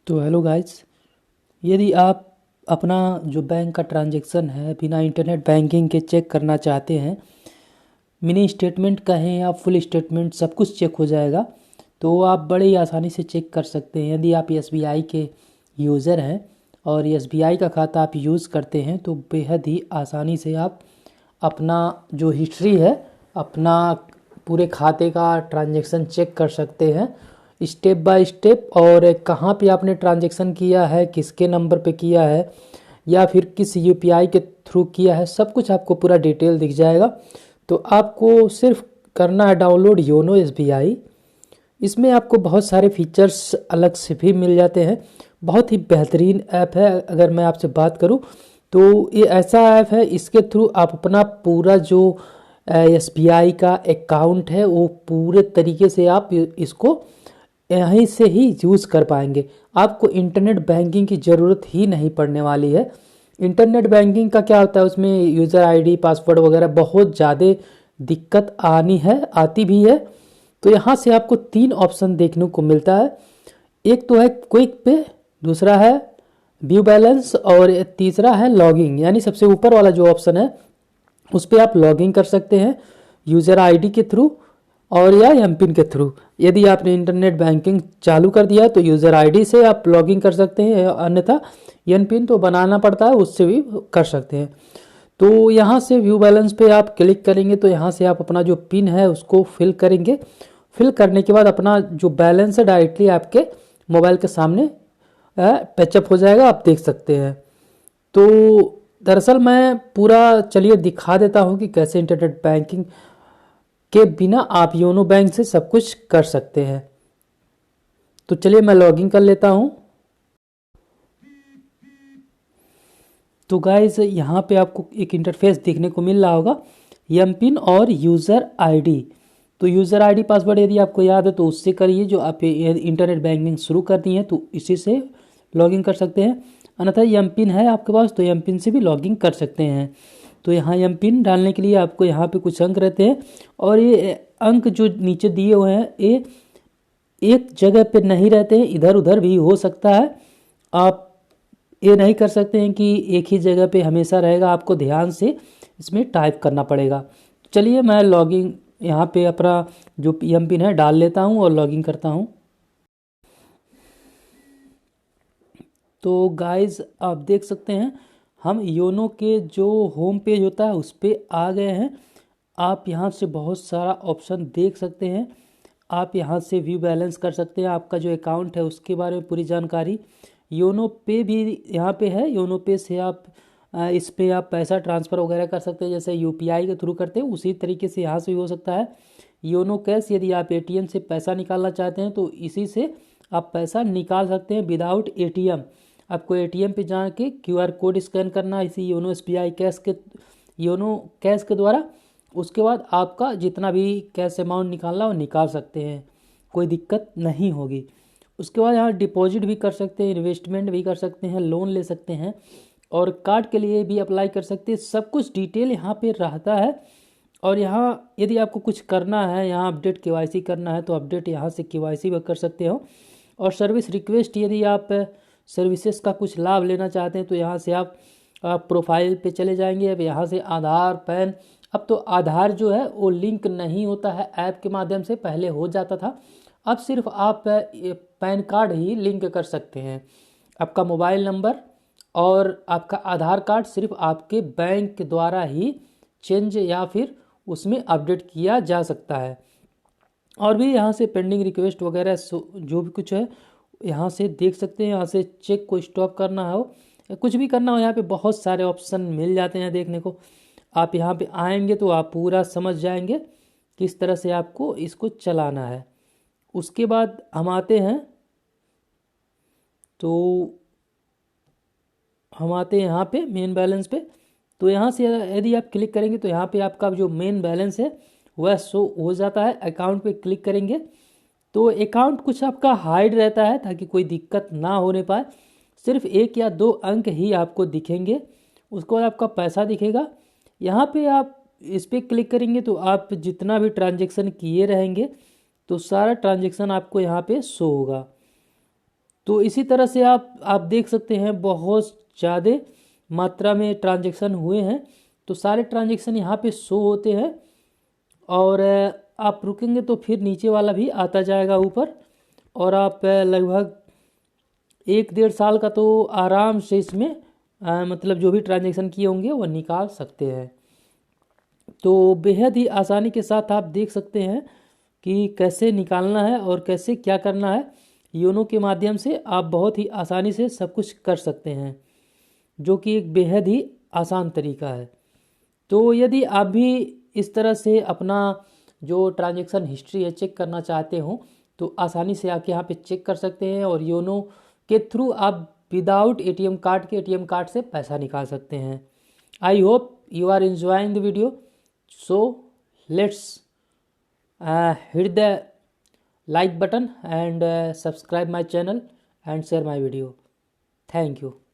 तो hello guys, यदि आप अपना जो बैंक का ट्रांजैक्शन है बिना इंटरनेट बैंकिंग के चेक करना चाहते हैं, मिनी स्टेटमेंट कहें या फुल स्टेटमेंट सब कुछ चेक हो जाएगा। तो आप बड़े ही आसानी से चेक कर सकते हैं। यदि आप एसबीआई के यूज़र हैं और एसबीआई का खाता आप यूज़ करते हैं तो बेहद ही आसानी से आप अपना जो हिस्ट्री है, अपना पूरे खाते का ट्रांजैक्शन चेक कर सकते हैं स्टेप बाय स्टेप। और कहाँ पे आपने ट्रांजैक्शन किया है, किसके नंबर पे किया है या फिर किस यूपीआई के थ्रू किया है, सब कुछ आपको पूरा डिटेल दिख जाएगा। तो आपको सिर्फ करना है डाउनलोड योनो एसबीआई। इसमें आपको बहुत सारे फीचर्स अलग से भी मिल जाते हैं। बहुत ही बेहतरीन ऐप है। अगर मैं आपसे बात करूं तो ये ऐसा ऐप है, इसके थ्रू आप अपना पूरा जो एसबीआई का अकाउंट है वो पूरे तरीके से आप इसको यहीं से ही यूज़ कर पाएंगे। आपको इंटरनेट बैंकिंग की ज़रूरत ही नहीं पड़ने वाली है। इंटरनेट बैंकिंग का क्या होता है, उसमें यूज़र आईडी पासवर्ड वगैरह बहुत ज़्यादा दिक्कत आती भी है। तो यहाँ से आपको 3 ऑप्शन देखने को मिलता है। एक तो है क्विक पे, दूसरा है व्यू बैलेंस और तीसरा है लॉगिंग। यानी सबसे ऊपर वाला जो ऑप्शन है उस पर आप लॉगिंग कर सकते हैं यूज़र आईडी के थ्रू और या एमपिन के थ्रू। यदि आपने इंटरनेट बैंकिंग चालू कर दिया तो यूज़र आईडी से आप लॉगिन कर सकते हैं, अन्यथा एमपिन तो बनाना पड़ता है, उससे भी कर सकते हैं। तो यहाँ से व्यू बैलेंस पे आप क्लिक करेंगे तो यहाँ से आप अपना जो पिन है उसको फिल करेंगे। फिल करने के बाद अपना जो बैलेंस है डायरेक्टली आपके मोबाइल के सामने पैचअप हो जाएगा, आप देख सकते हैं। तो दरअसल मैं पूरा चलिए दिखा देता हूँ कि कैसे इंटरनेट बैंकिंग के बिना आप योनो बैंक से सब कुछ कर सकते हैं। तो चलिए मैं लॉगिन कर लेता हूँ। तो गाइस यहाँ पे आपको एक इंटरफेस देखने को मिल रहा होगा, एमपिन और यूज़र आईडी। तो यूज़र आईडी पासवर्ड यदि आपको याद है तो उससे करिए। जो आप इंटरनेट बैंकिंग शुरू कर दी है तो इसी से लॉगिन कर सकते हैं, अन्यथा एमपिन है आपके पास तो एमपिन से भी लॉगिन कर सकते हैं। तो यहाँ एमपिन डालने के लिए आपको यहाँ पे कुछ अंक रहते हैं और ये अंक जो नीचे दिए हुए हैं ये एक जगह पे नहीं रहते हैं, इधर उधर भी हो सकता है। आप ये नहीं कर सकते हैं कि एक ही जगह पे हमेशा रहेगा, आपको ध्यान से इसमें टाइप करना पड़ेगा। चलिए मैं लॉगिन यहाँ पे अपना जो एमपिन है डाल लेता हूँ और लॉगिन करता हूँ। तो गाइस आप देख सकते हैं हम योनो के जो होम पेज होता है उस पर आ गए हैं। आप यहाँ से बहुत सारा ऑप्शन देख सकते हैं। आप यहाँ से व्यू बैलेंस कर सकते हैं, आपका जो अकाउंट है उसके बारे में पूरी जानकारी। योनो पे भी यहाँ पे है। योनो पे से आप इस पे आप पैसा ट्रांसफ़र वगैरह कर सकते हैं, जैसे यूपीआई के थ्रू करते हैं उसी तरीके से यहाँ से भी हो सकता है। योनो कैश, यदि आप एटीएम से पैसा निकालना चाहते हैं तो इसी से आप पैसा निकाल सकते हैं विदाउट एटीएम। आपको एटीएम पे जाके क्यूआर कोड स्कैन करना है इसी योनो कैश के द्वारा। उसके बाद आपका जितना भी कैश अमाउंट निकालना वो निकाल सकते हैं, कोई दिक्कत नहीं होगी। उसके बाद यहाँ डिपॉजिट भी कर सकते हैं, इन्वेस्टमेंट भी कर सकते हैं, लोन ले सकते हैं और कार्ड के लिए भी अप्लाई कर सकते हैं। सब कुछ डिटेल यहाँ पे रहता है। और यहाँ यदि आपको कुछ करना है, यहाँ अपडेट केवाईसी करना है तो अपडेट यहाँ से केवाईसी भी कर सकते हो। और सर्विस रिक्वेस्ट, यदि आप सर्विसेज का कुछ लाभ लेना चाहते हैं तो यहाँ से आप प्रोफाइल पे चले जाएंगे। अब यहाँ से आधार पैन, अब तो आधार जो है वो लिंक नहीं होता है ऐप के माध्यम से, पहले हो जाता था। अब सिर्फ आप पैन कार्ड ही लिंक कर सकते हैं। आपका मोबाइल नंबर और आपका आधार कार्ड सिर्फ आपके बैंक के द्वारा ही चेंज या फिर उसमें अपडेट किया जा सकता है। और भी यहाँ से पेंडिंग रिक्वेस्ट वगैरह जो भी कुछ है यहाँ से देख सकते हैं। यहाँ से चेक को स्टॉप करना हो या कुछ भी करना हो, यहाँ पे बहुत सारे ऑप्शन मिल जाते हैं देखने को। आप यहाँ पे आएंगे तो आप पूरा समझ जाएंगे किस तरह से आपको इसको चलाना है। उसके बाद हम आते हैं यहाँ पे मेन बैलेंस पे। तो यहाँ से यदि आप क्लिक करेंगे तो यहाँ पे आपका जो मेन बैलेंस है वह शो हो जाता है। अकाउंट पे क्लिक करेंगे तो अकाउंट कुछ आपका हाइड रहता है ताकि कोई दिक्कत ना होने पाए। सिर्फ 1 या 2 अंक ही आपको दिखेंगे, उसके बाद आपका पैसा दिखेगा। यहाँ पे आप इस पर क्लिक करेंगे तो आप जितना भी ट्रांजेक्शन किए रहेंगे तो सारा ट्रांजेक्शन आपको यहाँ पे शो होगा। तो इसी तरह से आप देख सकते हैं बहुत ज़्यादा मात्रा में ट्रांजैक्शन हुए हैं। तो सारे ट्रांजैक्शन यहाँ पे शो होते हैं और आप रुकेंगे तो फिर नीचे वाला भी आता जाएगा ऊपर, और आप लगभग 1-1.5 साल का तो आराम से इसमें मतलब जो भी ट्रांजैक्शन किए होंगे वो निकाल सकते हैं। तो बेहद ही आसानी के साथ आप देख सकते हैं कि कैसे निकालना है और कैसे क्या करना है। योनो के माध्यम से आप बहुत ही आसानी से सब कुछ कर सकते हैं, जो कि एक बेहद ही आसान तरीका है। तो यदि आप भी इस तरह से अपना जो ट्रांजैक्शन हिस्ट्री है चेक करना चाहते हो तो आसानी से आके यहाँ पे चेक कर सकते हैं, और योनो के थ्रू आप विदाउट एटीएम कार्ड से पैसा निकाल सकते हैं। I hope you are enjoying the video, so let's hit the like button and subscribe my channel and share my video. Thank you.